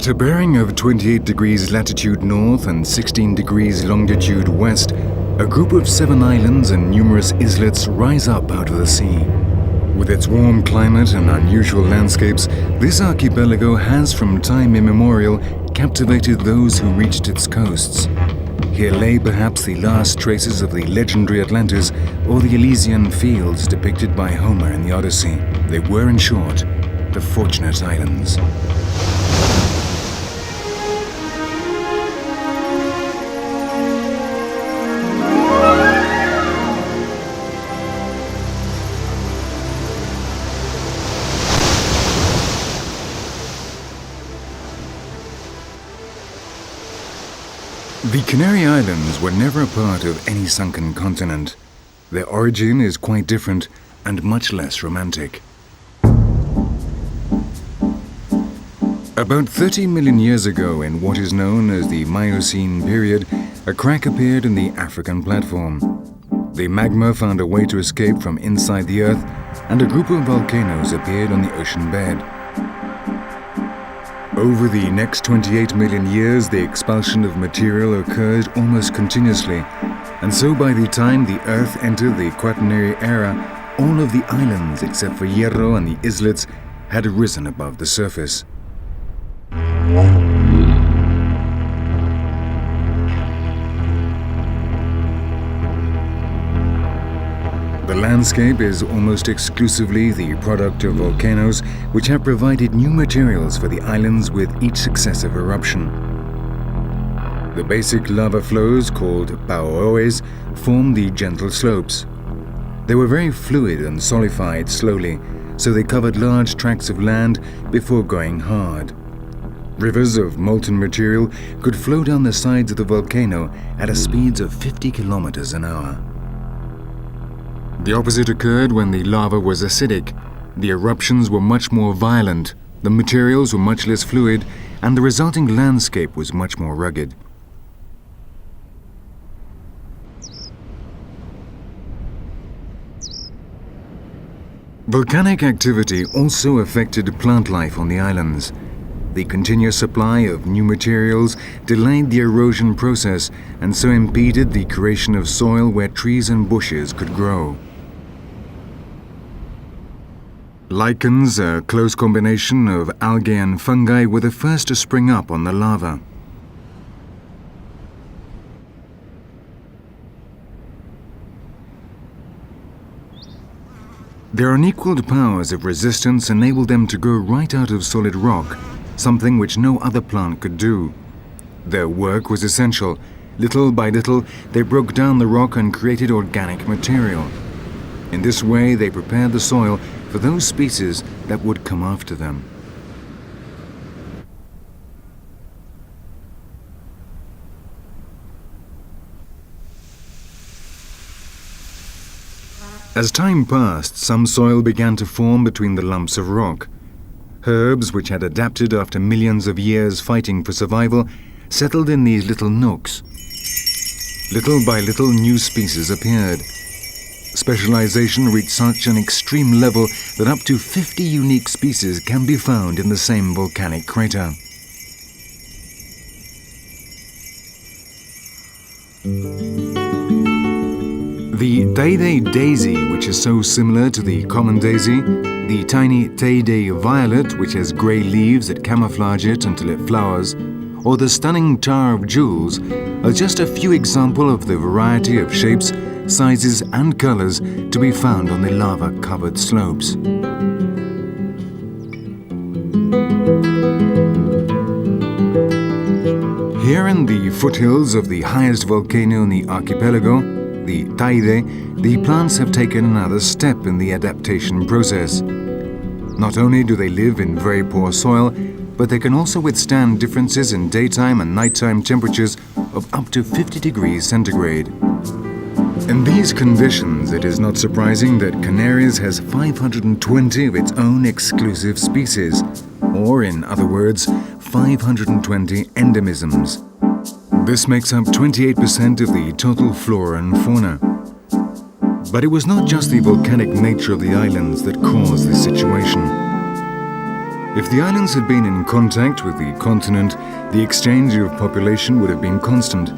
At a bearing of 28 degrees latitude north and 16 degrees longitude west, a group of 7 islands and numerous islets rise up out of the sea. With its warm climate and unusual landscapes, this archipelago has from time immemorial captivated those who reached its coasts. Here lay perhaps the last traces of the legendary Atlantis or the Elysian fields depicted by Homer in the Odyssey. They were, in short, the Fortunate Islands. The Canary Islands were never a part of any sunken continent. Their origin is quite different and much less romantic. About 30 million years ago, in what is known as the Miocene period, a crack appeared in the African platform. The magma found a way to escape from inside the Earth, and a group of volcanoes appeared on the ocean bed. Over the next 28 million years, the expulsion of material occurred almost continuously, and so by the time the Earth entered the Quaternary era, all of the islands except for Hierro and the islets had risen above the surface. The landscape is almost exclusively the product of volcanoes, which have provided new materials for the islands with each successive eruption. The basic lava flows, called pauoes, form the gentle slopes. They were very fluid and solidified slowly, so they covered large tracts of land before going hard. Rivers of molten material could flow down the sides of the volcano at a speed of 50 kilometers an hour. The opposite occurred when the lava was acidic. The eruptions were much more violent, the materials were much less fluid, and the resulting landscape was much more rugged. Volcanic activity also affected plant life on the islands. The continuous supply of new materials delayed the erosion process and so impeded the creation of soil where trees and bushes could grow. Lichens, a close combination of algae and fungi, were the first to spring up on the lava. Their unequaled powers of resistance enabled them to grow right out of solid rock, something which no other plant could do. Their work was essential. Little by little, they broke down the rock and created organic material. In this way, they prepared the soil for those species that would come after them. As time passed, some soil began to form between the lumps of rock. Herbs, which had adapted after millions of years fighting for survival, settled in these little nooks. Little by little, new species appeared. Specialization reached such an extreme level that up to 50 unique species can be found in the same volcanic crater. The Tayday daisy, which is so similar to the common daisy, the tiny Tayday violet, which has grey leaves that camouflage it until it flowers, or the stunning tar of jewels, are just a few examples of the variety of shapes, sizes and colors to be found on the lava-covered slopes. Here in the foothills of the highest volcano in the archipelago, the Tayday, the plants have taken another step in the adaptation process. Not only do they live in very poor soil, but they can also withstand differences in daytime and nighttime temperatures of up to 50 degrees centigrade. In these conditions, it is not surprising that Canaries has 520 of its own exclusive species, or in other words, 520 endemisms. This makes up 28% of the total flora and fauna. But it was not just the volcanic nature of the islands that caused this situation. If the islands had been in contact with the continent, the exchange of population would have been constant,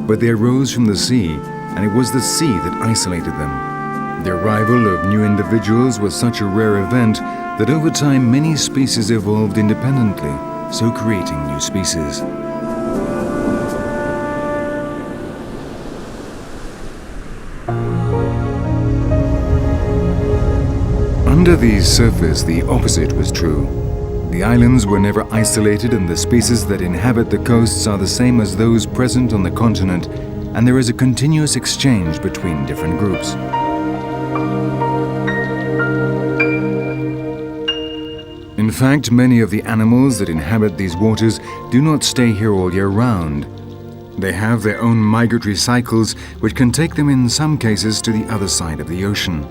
but they arose from the sea, and it was the sea that isolated them. The arrival of new individuals was such a rare event that over time many species evolved independently, so creating new species. Under the surface, the opposite was true. The islands were never isolated, and the species that inhabit the coasts are the same as those present on the continent, and there is a continuous exchange between different groups. In fact, many of the animals that inhabit these waters do not stay here all year round. They have their own migratory cycles, which can take them in some cases to the other side of the ocean.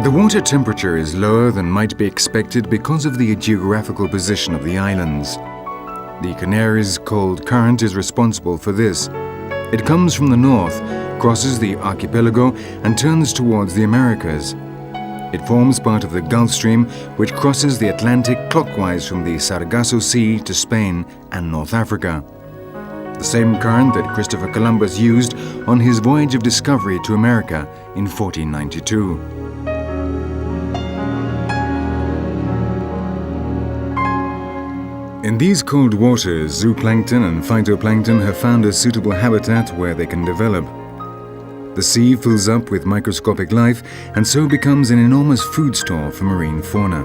The water temperature is lower than might be expected because of the geographical position of the islands. The Canaries' cold current is responsible for this. It comes from the north, crosses the archipelago, and turns towards the Americas. It forms part of the Gulf Stream, which crosses the Atlantic clockwise from the Sargasso Sea to Spain and North Africa. The same current that Christopher Columbus used on his voyage of discovery to America in 1492. In these cold waters, zooplankton and phytoplankton have found a suitable habitat where they can develop. The sea fills up with microscopic life and so becomes an enormous food store for marine fauna.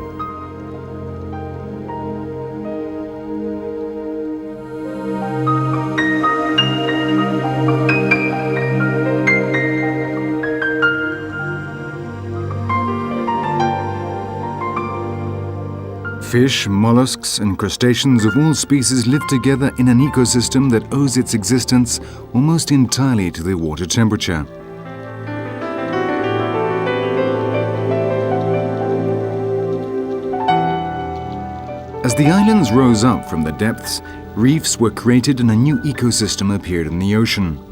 Fish, mollusks, and crustaceans of all species live together in an ecosystem that owes its existence almost entirely to the water temperature. As the islands rose up from the depths, reefs were created and a new ecosystem appeared in the ocean.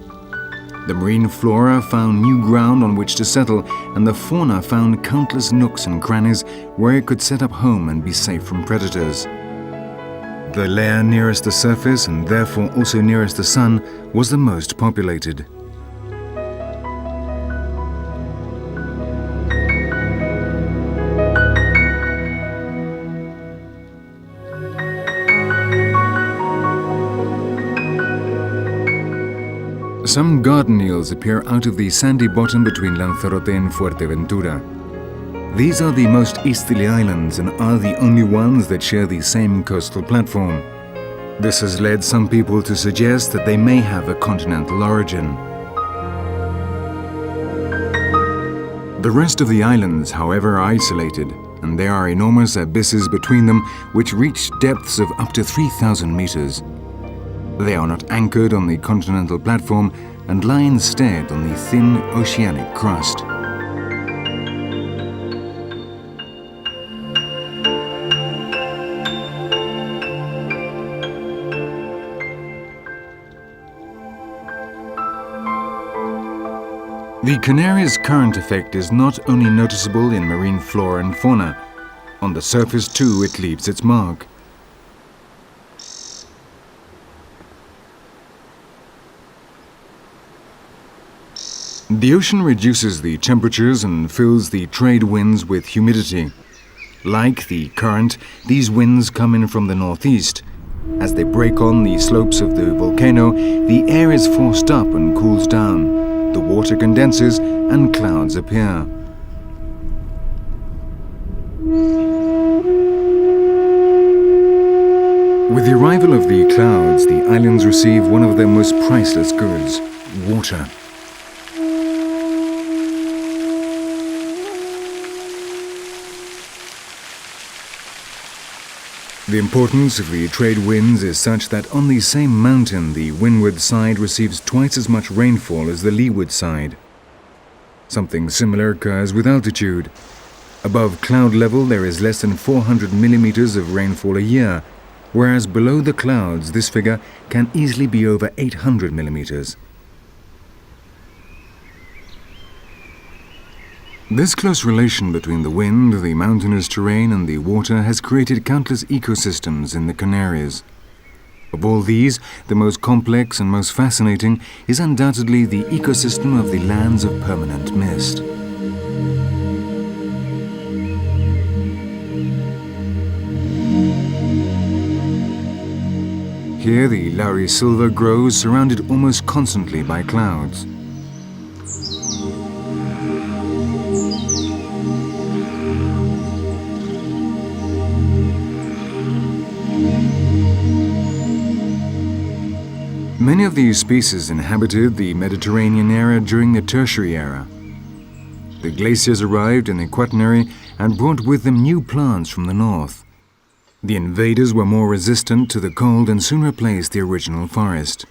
The marine flora found new ground on which to settle, and the fauna found countless nooks and crannies where it could set up home and be safe from predators. The layer nearest the surface, and therefore also nearest the sun, was the most populated. Some garden eels appear out of the sandy bottom between Lanzarote and Fuerteventura. These are the most easterly islands and are the only ones that share the same coastal platform. This has led some people to suggest that they may have a continental origin. The rest of the islands, however, are isolated, and there are enormous abysses between them which reach depths of up to 3,000 meters. They are not anchored on the continental platform and lie instead on the thin oceanic crust. The Canaries' current effect is not only noticeable in marine flora and fauna. On the surface, too, it leaves its mark. The ocean reduces the temperatures and fills the trade winds with humidity. Like the current, these winds come in from the northeast. As they break on the slopes of the volcano, the air is forced up and cools down. The water condenses and clouds appear. With the arrival of the clouds, the islands receive one of their most priceless goods, water. The importance of the trade winds is such that on the same mountain, the windward side receives twice as much rainfall as the leeward side. Something similar occurs with altitude. Above cloud level, there is less than 400 millimeters of rainfall a year, whereas below the clouds this figure can easily be over 800 millimeters. This close relation between the wind, the mountainous terrain and the water has created countless ecosystems in the Canaries. Of all these, the most complex and most fascinating is undoubtedly the ecosystem of the lands of permanent mist. Here the lauri silva grows surrounded almost constantly by clouds. Many of these species inhabited the Mediterranean area during the Tertiary era. The glaciers arrived in the Quaternary and brought with them new plants from the north. The invaders were more resistant to the cold and soon replaced the original forest.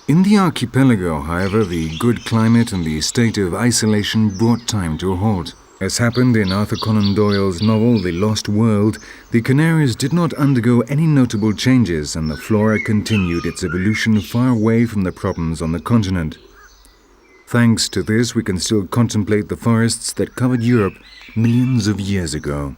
In the archipelago, however, the good climate and the state of isolation brought time to a halt. As happened in Arthur Conan Doyle's novel The Lost World, the Canaries did not undergo any notable changes and the flora continued its evolution far away from the problems on the continent. Thanks to this, we can still contemplate the forests that covered Europe millions of years ago.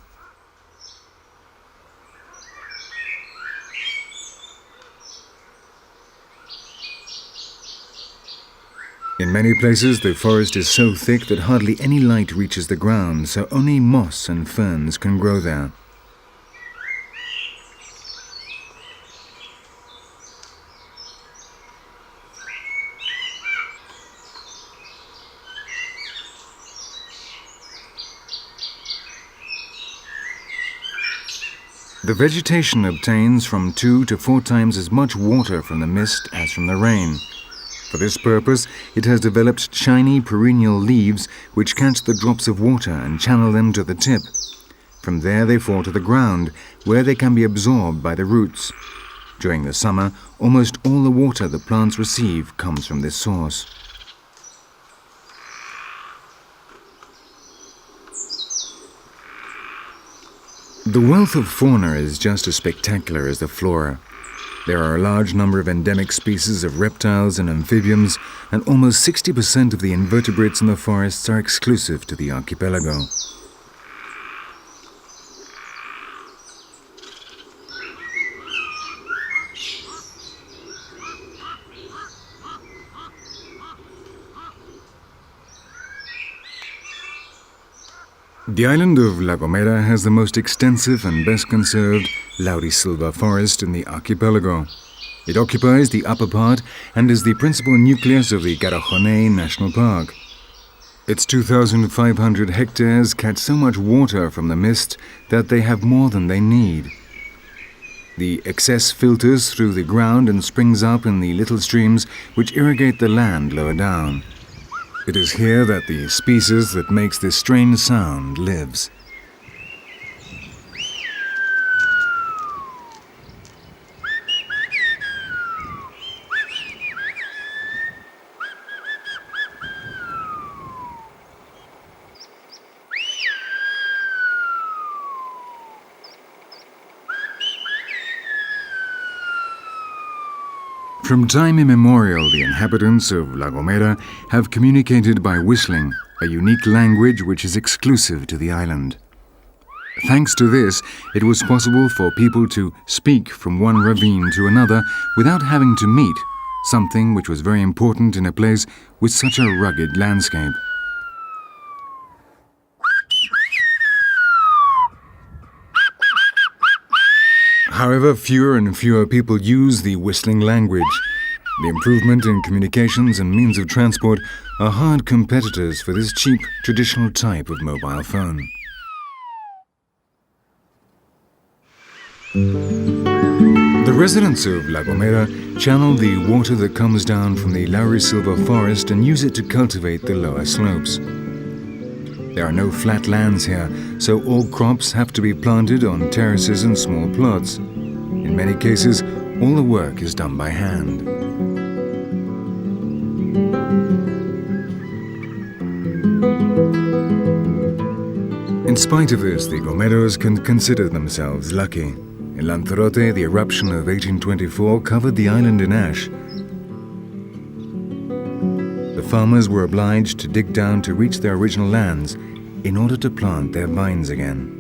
In many places, the forest is so thick that hardly any light reaches the ground, so only moss and ferns can grow there. The vegetation obtains from 2 to 4 times as much water from the mist as from the rain. For this purpose, it has developed shiny perennial leaves which catch the drops of water and channel them to the tip. From there they fall to the ground, where they can be absorbed by the roots. During the summer, almost all the water the plants receive comes from this source. The wealth of fauna is just as spectacular as the flora. There are a large number of endemic species of reptiles and amphibians, and almost 60% of the invertebrates in the forests are exclusive to the archipelago. The island of La Gomera has the most extensive and best conserved laurisilva forest in the archipelago. It occupies the upper part and is the principal nucleus of the Garrajonay National Park. Its 2,500 hectares catch so much water from the mist that they have more than they need. The excess filters through the ground and springs up in the little streams which irrigate the land lower down. It is here that the species that makes this strange sound lives. From time immemorial, the inhabitants of La Gomera have communicated by whistling, a unique language which is exclusive to the island. Thanks to this, it was possible for people to speak from one ravine to another without having to meet, something which was very important in a place with such a rugged landscape. However, fewer and fewer people use the whistling language. The improvement in communications and means of transport are hard competitors for this cheap, traditional type of mobile phone. The residents of La Gomera channel the water that comes down from the laurisilva forest and use it to cultivate the lower slopes. There are no flat lands here, so all crops have to be planted on terraces and small plots. In many cases, all the work is done by hand. In spite of this, the Gomeros can consider themselves lucky. In Lanzarote, the eruption of 1824 covered the island in ash. The farmers were obliged to dig down to reach their original lands in order to plant their vines again.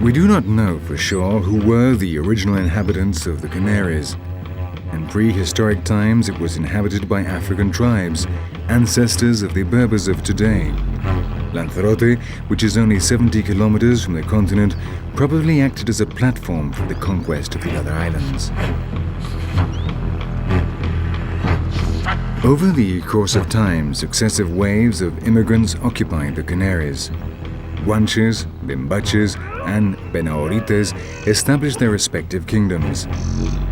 We do not know for sure who were the original inhabitants of the Canaries. In prehistoric times, it was inhabited by African tribes, ancestors of the Berbers of today. Lanzarote, which is only 70 kilometers from the continent, probably acted as a platform for the conquest of the other islands. Over the course of time, successive waves of immigrants occupied the Canaries. Guanches, Bimbaches, and Benaorites established their respective kingdoms.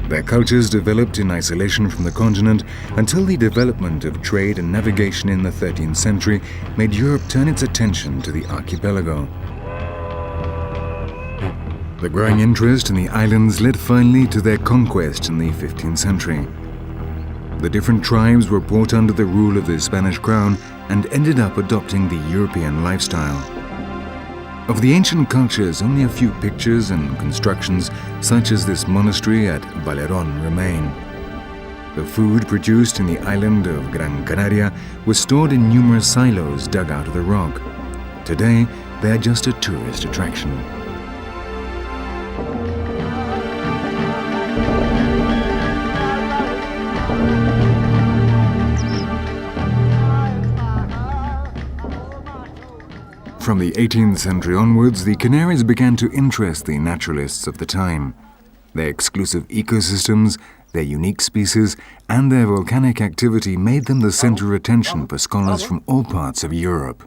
Their cultures developed in isolation from the continent until the development of trade and navigation in the 13th century made Europe turn its attention to the archipelago. The growing interest in the islands led finally to their conquest in the 15th century. The different tribes were brought under the rule of the Spanish crown and ended up adopting the European lifestyle. Of the ancient cultures, only a few pictures and constructions, such as this monastery at Valerón, remain. The food produced in the island of Gran Canaria was stored in numerous silos dug out of the rock. Today, they are just a tourist attraction. From the 18th century onwards, the Canaries began to interest the naturalists of the time. Their exclusive ecosystems, their unique species, and their volcanic activity made them the center of attention for scholars from all parts of Europe.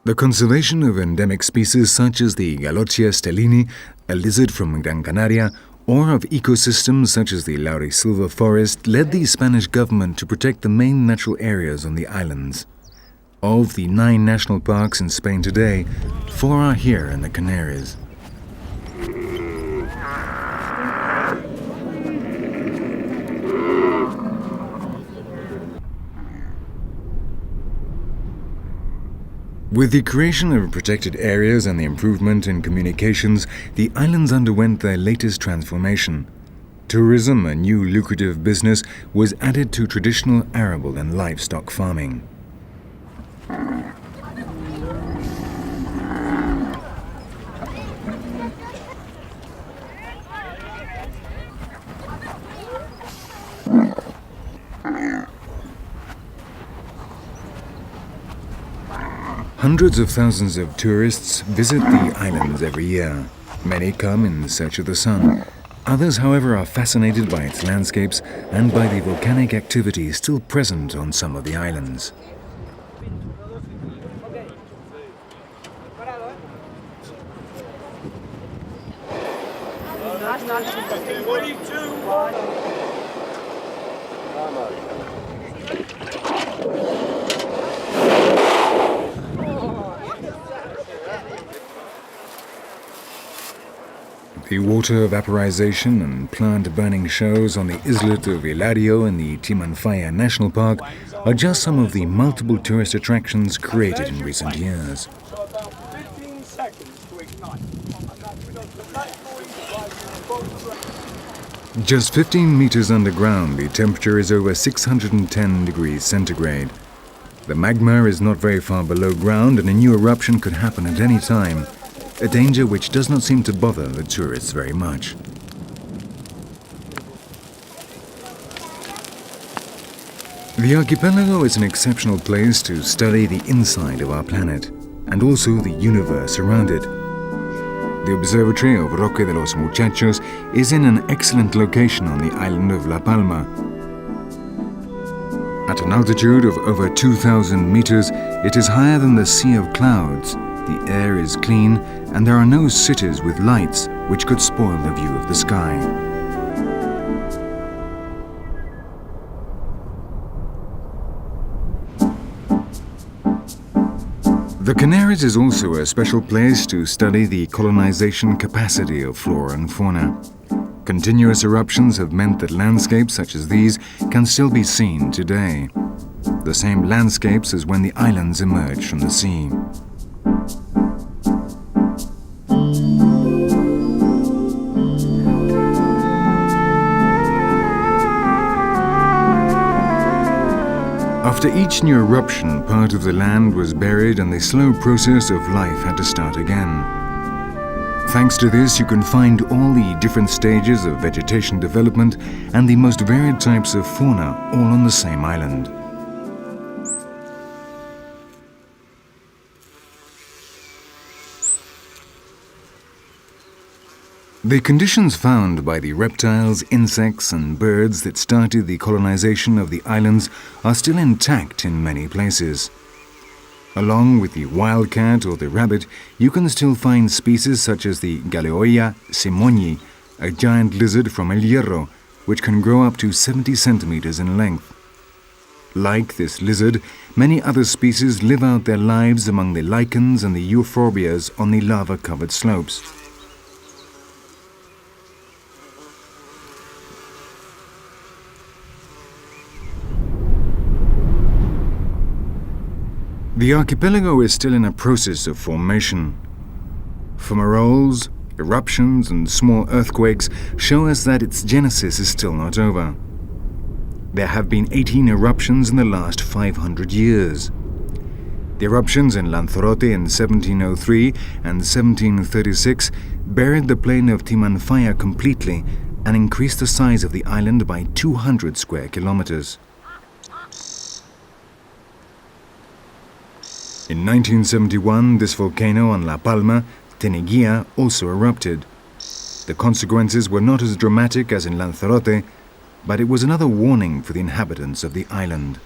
The conservation of endemic species such as the Galotia stellini, a lizard from Gran Canaria, or of ecosystems such as the laurisilva forest led the Spanish government to protect the main natural areas on the islands. Of the 9 national parks in Spain today, 4 are here in the Canaries. With the creation of protected areas and the improvement in communications, the islands underwent their latest transformation. Tourism, a new lucrative business, was added to traditional arable and livestock farming. Hundreds of thousands of tourists visit the islands every year. Many come in search of the sun. Others, however, are fascinated by its landscapes and by the volcanic activity still present on some of the islands. The water vaporization and plant burning shows on the islet of Hierro in the Timanfaya National Park are just some of the multiple tourist attractions created in recent years. Just 15 meters underground, the temperature is over 610 degrees centigrade. The magma is not very far below ground and a new eruption could happen at any time. A danger which does not seem to bother the tourists very much. The archipelago is an exceptional place to study the inside of our planet, and also the universe around it. The observatory of Roque de los Muchachos is in an excellent location on the island of La Palma. At an altitude of over 2,000 meters, it is higher than the Sea of Clouds. The air is clean, and there are no cities with lights which could spoil the view of the sky. The Canaries is also a special place to study the colonization capacity of flora and fauna. Continuous eruptions have meant that landscapes such as these can still be seen today. The same landscapes as when the islands emerged from the sea. After each new eruption, part of the land was buried and the slow process of life had to start again. Thanks to this, you can find all the different stages of vegetation development and the most varied types of fauna all on the same island. The conditions found by the reptiles, insects and birds that started the colonization of the islands are still intact in many places. Along with the wildcat or the rabbit, you can still find species such as the Galeoia simoni, a giant lizard from El Hierro, which can grow up to 70 centimeters in length. Like this lizard, many other species live out their lives among the lichens and the euphorbias on the lava-covered slopes. The archipelago is still in a process of formation. Fumaroles, eruptions and small earthquakes show us that its genesis is still not over. There have been 18 eruptions in the last 500 years. The eruptions in Lanzarote in 1703 and 1736 buried the plain of Timanfaya completely and increased the size of the island by 200 square kilometers. In 1971, this volcano on La Palma, Tenerife, also erupted. The consequences were not as dramatic as in Lanzarote, but it was another warning for the inhabitants of the island.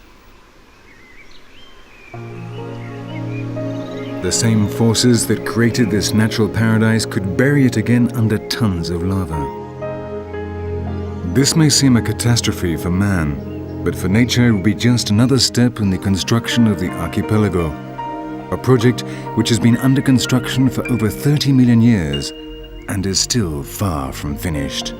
The same forces that created this natural paradise could bury it again under tons of lava. This may seem a catastrophe for man, but for nature it would be just another step in the construction of the archipelago. A project which has been under construction for over 30 million years and is still far from finished.